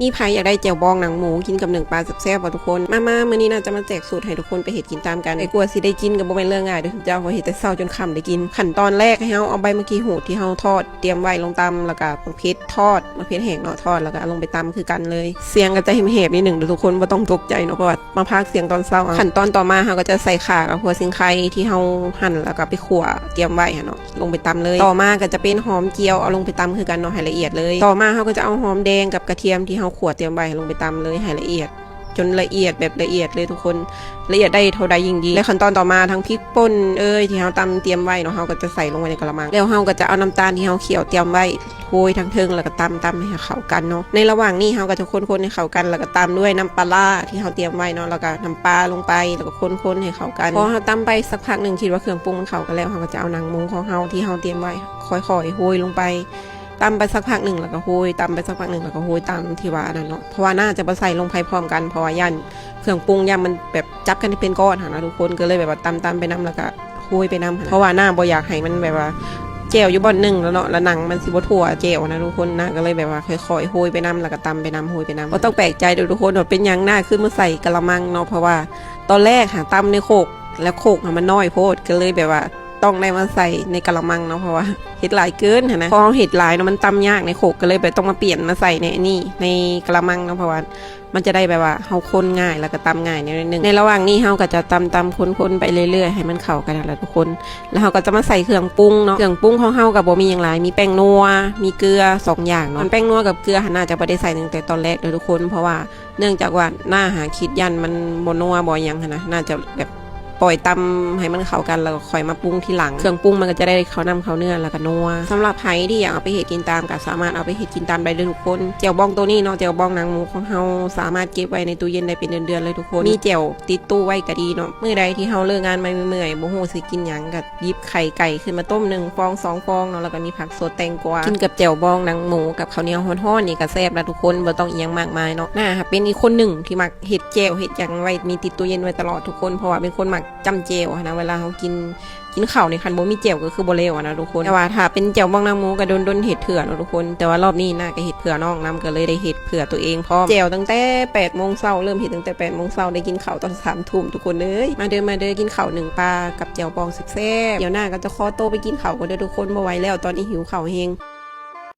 มีใครอยากได้แจ่วบองหนังหมูกินกับหนึ่งปลาแซ่บๆป่ะทุกคนมามื้อนี้น่าจะมาแจกสูตรให้ทุกคนไปเห็ดกินตามกันไอ้กลัวสิได้กินกับบ่เป็นเรื่องง่ายเด้อเจ้าพอเห็ดแต่เช้าจนค่ำได้กินขั้นตอนแรกให้เฮาเอาใบมะกรูดที่เฮาทอดเตรียมไว้ลงตำแล้วก็มะเขือทอดมะเขือแห้งเนาะทอดแล้วก็ลงไปตำคือกันเลยเสียงก็จะเห็บๆนิดนึงเด้อทุกคนบ่ต้องตกใจเนาะเพราะว่ามาพากเสียงตอนเช้าขั้นตอนต่อมาเฮาก็จะใส่ข่ากับหัวสิงไคที่เฮาหั่นแล้วก็ไปคั่วเตรียมไว้เนาะลงไปตำเลยต่อมาก็จะเป็นหอมเจียวเอาลงไปตำคือกันเนาะให้ละเอียดเลยต่อมาเฮาก็จะเอาหอมแดงกับกระเทียมที่เฮาคั่วเตรียมไว้ลงไปตำเลยให้ละเอียดจนละเอียดแบบละเอียดเลยทุกคนละเอียดได้เท่าใดยิ่งดีและขั้นตอนต่อมาทั้งพริกป่นที่เฮาตำเตรียมไว้เนาะเฮาก็จะใส่ลงไปในกระมังแล้วเฮาก็จะเอาน้ำตาลที่เฮาเคี่ยวเตรียมไว้โรยทั้งเทิงแล้วก็ตำให้เข้ากันเนาะในระหว่างนี้เฮาก็จะคนๆให้เข้ากันแล้วก็ตามด้วยน้ำปลาที่เฮาเตรียมไว้เนาะแล้วก็น้ำปลาลงไปแล้วก็คนๆให้เข้ากันพอเฮาตำไปสักพักนึงคิดว่าเครื่องปรุงมันเข้ากันแล้วเฮาก็จะเอาหนังหมูของเฮาที่เฮาเตรียมไว้ค่อยๆโรยลงไปตำไปสักพักหนึ่งแล้วก็โรยตำไปสักพักหนึ่งแล้วก็โรยตามที่ว่านั่นเนาะเพราะว่าน่าจะมาใส่ลงไปพร้อมกันเพราะว่าย่านเครื่องปรุงย่ามันแบบจับกันเป็นก้อนนะทุกคนก็เลยแบบว่าตำไปน้ำแล้วก็โรยไปน้ำเพราะว่าหน้าบ่อยากให้มันแบบว่าเจลอยู่บ่อนหนึ่งแล้วเนาะแล้วหนังมันสิบ่ทั่วเจลนะทุกคนนะก็เลยแบบว่าค่อยๆโรยไปน้ำแล้วก็ตำไปน้ำโรยไปน้ำก็ต้องแปลกใจทุกคนว่าเป็นยังหน้าขึ้นมาใส่กะละมังเนาะเพราะว่าตอนแรกหาตำในโคกแล้วโคกมันน้อยโพดก็เลยแบบว่าต้องได้มาใส่ในกะละมังเนาะเพราะว่าเห็ดหลายเกินนะพอเห็ดหลายเนาะมันตำยากในโขกก็เลยแบบต้องมาเปลี่ยนมาใส่ในนี่ในกะละมังเนาะเพราะว่ามันจะได้แบบว่าเฮาคนง่ายแล้วก็ตำง่ายนิดนึงในระหว่างนี้เฮาก็จะตำคนไปเรื่อยๆให้มันเข้ากันแล้วทุกคนแล้วเฮาก็จะมาใส่เครื่องปรุงเนาะเครื่องปรุงของเฮากับบ่มีอย่างไรมีแป้งนัวมีเกลือ2อย่างเนาะแป้งนัวกับเกลือน่าจะบ่ได้ใส่ตั้งแต่ตอนแรกเลยทุกคนเพราะว่าเนื่องจากว่าหน้าหาคิดยันมันบ่นัวบ่หยังนะน่าจะแบบปล่อยตำให้มันเข้ากันแล้วก็ค่อยมาปรุงทีหลังเครื่องปรุงมันก็จะได้เข้าน้ำเข้าเนื้อแล้วก็นัวสำหรับใครที่อยากเอาไปเฮ็ดกินตามก็สามารถเอาไปเฮ็ดกินตามได้เลยทุกคนแจ่วบองตัวนี้เนาะแจ่วบองหนังหมูของเฮาสามารถเก็บไว้ในตู้เย็นได้เป็นเดือนๆเลยทุกคนมีแจ่วติดตู้ไว้ก็ดีเนาะมื้อใดที่เฮาเลิกงานมาเมื่อยๆบ่ฮู้สิกินหยังก็หยิบไข่ไก่ขึ้นมาต้ม1ฟอง2ฟองเนาะแล้วก็มีผักสดแตงกวากินกับแจ่วบองหนังหมูกับข้าวเหนียวฮ้อนๆนี่ก็แซ่บแล้วทุกคนบ่ต้องอีหยังมากมายเนาะเป็นอีกคนหนึ่งที่มักเฮ็ดแจ่วเฮ็ดหยังไว้มีติดตู้เย็นไว้ตลอดทุกคนเพราะว่าเป็นคนมักจำแจ่วนะเวลาเขากินข้าวในคันบ่มีแจ่วก็คือบ่เลวนะทุกคนแต่ว่าถ้าเป็นแจ่วบองนางหมูก็โดนเห็ดเผื่อนะทุกคนแต่ว่ารอบนี้น่าก็เห็ดเผื่อน้องนำก็เลยได้เห็ดเผื่อตัวเองพร้อมแจ่วตั้งแต่8 โมงเช้าเริ่มเห็ดตั้งแต่8 โมงเช้าได้กินข้าวตอน3 ทุ่มทุกคนเลยมาเด้อกินข้าว1 ปลากับแจ่วบองแซ่บๆเดี๋ยวหน้าก็จะขอโตไปกินข้าวกันเด้อทุกคนบ่ไหวแล้วตอนนี้หิวข้าวแฮง